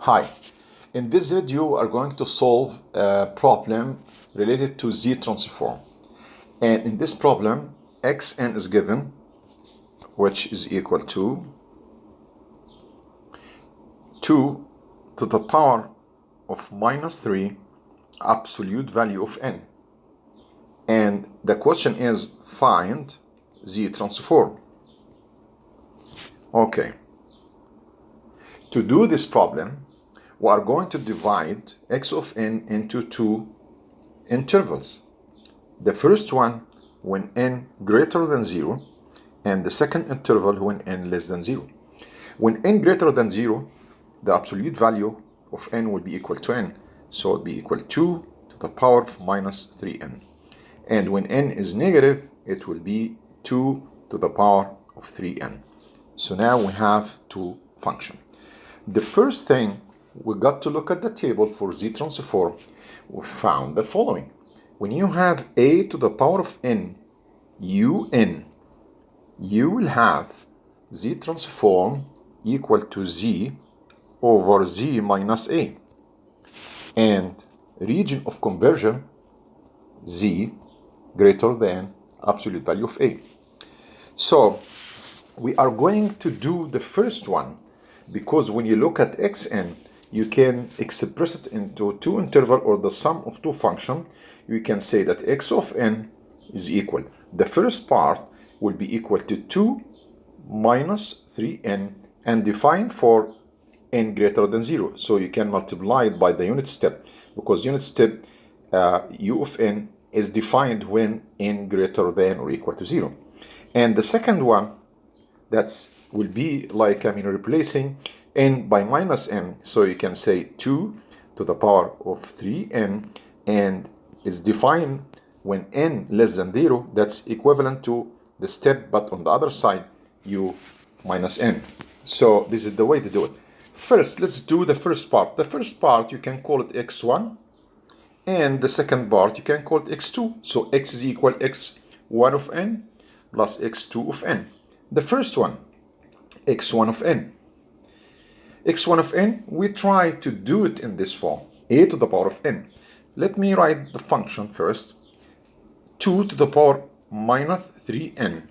Hi, in this video we are going to solve a problem related to Z transform. And in this problem, xn is given, which is equal to 2 to the power of minus 3 absolute value of n. And the question is find Z transform. Okay. To do this problem, we are going to divide x of n into two intervals. The first one when n greater than 0, and the second interval when n less than 0. When n greater than 0, the absolute value of n will be equal to n, so it will be equal to the power of minus 3n. And when n is negative, it will be 2 to the power of 3n. So now we have two functions. The first thing, we got to look at the table for Z transform. We found the following. When you have a to the power of n, un, you will have Z transform equal to z over z minus a. And region of conversion, z greater than absolute value of a. So we are going to do the first one, because when you look at xn, you can express it into two interval or the sum of two functions. You can say that x of n is equal. The first part will be equal to 2 minus 3n and define for n greater than 0. So you can multiply it by the unit step, because unit step u of n is defined when n greater than or equal to 0. And the second one, that will be like, replacing n by minus n. So you can say 2 to the power of 3n, and it's defined when n less than 0. That's equivalent to the step, but on the other side, u minus n. So this is the way to do it. First, let's do the first part. The first part, you can call it x1, and the second part, you can call it x2. So x is equal x1 of n plus x2 of n. The first one, x1 of n. x1 of n, we try to do it in this form, a to the power of n. Let me write the function first. 2 to the power minus 3n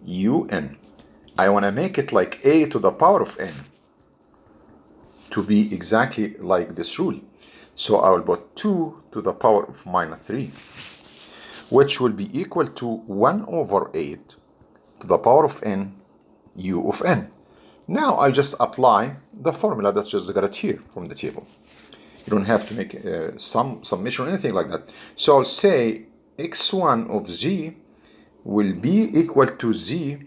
un. I want to make it like a to the power of n to be exactly like this rule. So I will put 2 to the power of minus 3, which will be equal to 1 over 8 to the power of n u of n. Now I just apply the formula that's just got it here from the table. You don't have to make some summation or anything like that. So I'll say x1 of z will be equal to z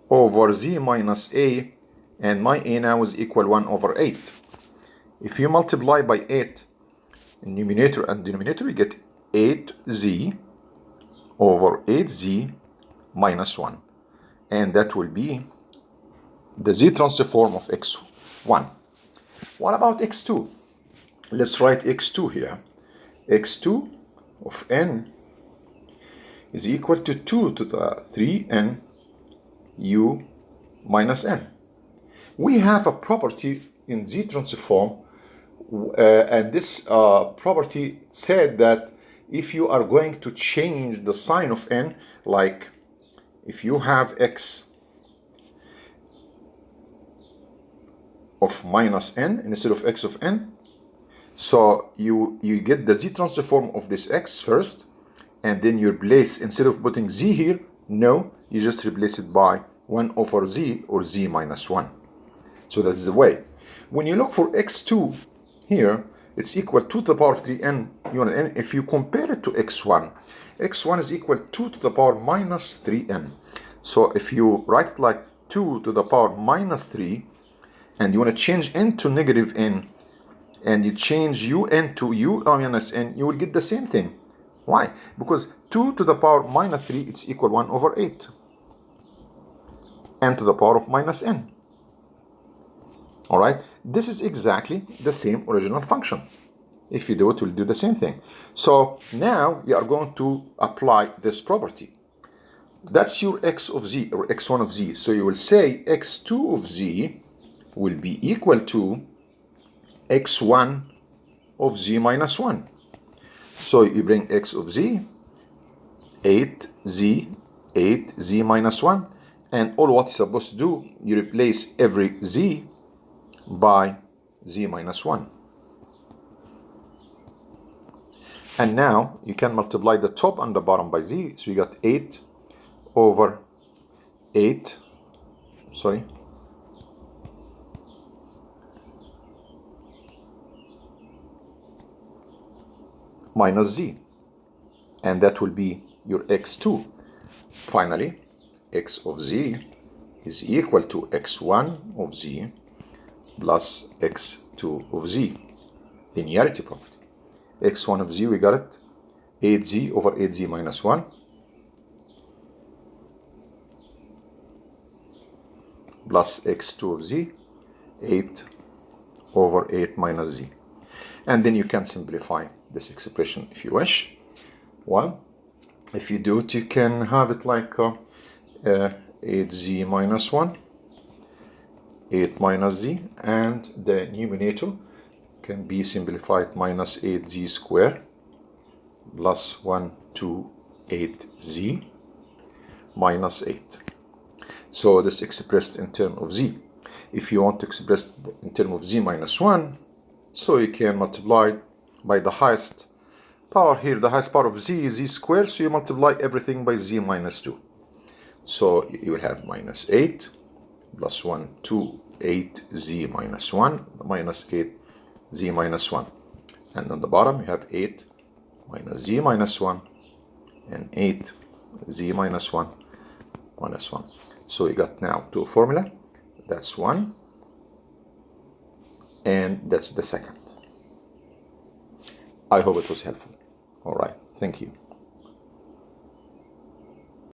over z minus a, and my a now is equal 1 over 8. If you multiply by 8 in numerator and denominator, you get 8z over 8z minus 1. And that will be the Z transform of x1. What about x2? Let's write x2 here. x2 of n is equal to 2 to the 3n u minus n. We have a property in Z transform, and this property said that if you are going to change the sign of n, like if you have x of minus n instead of x of n, so you get the Z transform of this x first, and then you replace, instead of putting z here, no, you just replace it by 1 over z or z minus 1. So that's the way. When you look for x2 here, it's equal 2 to the power 3n unit n. If you compare it to x1, x1 is equal 2 to the power minus 3n. So if you write it like 2 to the power minus 3, and you want to change n to negative n, and you change un to u minus n, you will get the same thing. Why? Because 2 to the power minus 3, it's equal 1 over 8. N to the power of minus n. All right? This is exactly the same original function. If you do it, we'll do the same thing. So now we are going to apply this property. That's your x of z, or x1 of z. So you will say x2 of z will be equal to x1 of z minus 1. So you bring x of z, 8z minus 1, and all what you're supposed to do, you replace every z by z minus 1. And now you can multiply the top and the bottom by z. So you got 8 over 8, minus z. And that will be your x2. Finally, x of z is equal to x1 of z plus x2 of z. Linearity property. x1 of z, we got it, 8z over 8z minus 1 plus x2 of z, 8 over 8 minus z. And then you can simplify this expression if you wish. Well, if you do it, you can have it like 8z minus 1, 8 minus z, and the numerator can be simplified minus 8z squared plus 128z minus 8. So this expressed in terms of z. If you want to express in terms of z minus 1, so you can multiply by the highest power here. The highest power of z is z squared, so you multiply everything by z minus 2. So you will have minus 8 plus 128z minus 1 minus 8z minus 1. And on the bottom you have 8 minus z minus 1 and 8z minus 1 minus 1. So you got now two formula. That's one, and that's the second. I hope it was helpful. All right, thank you.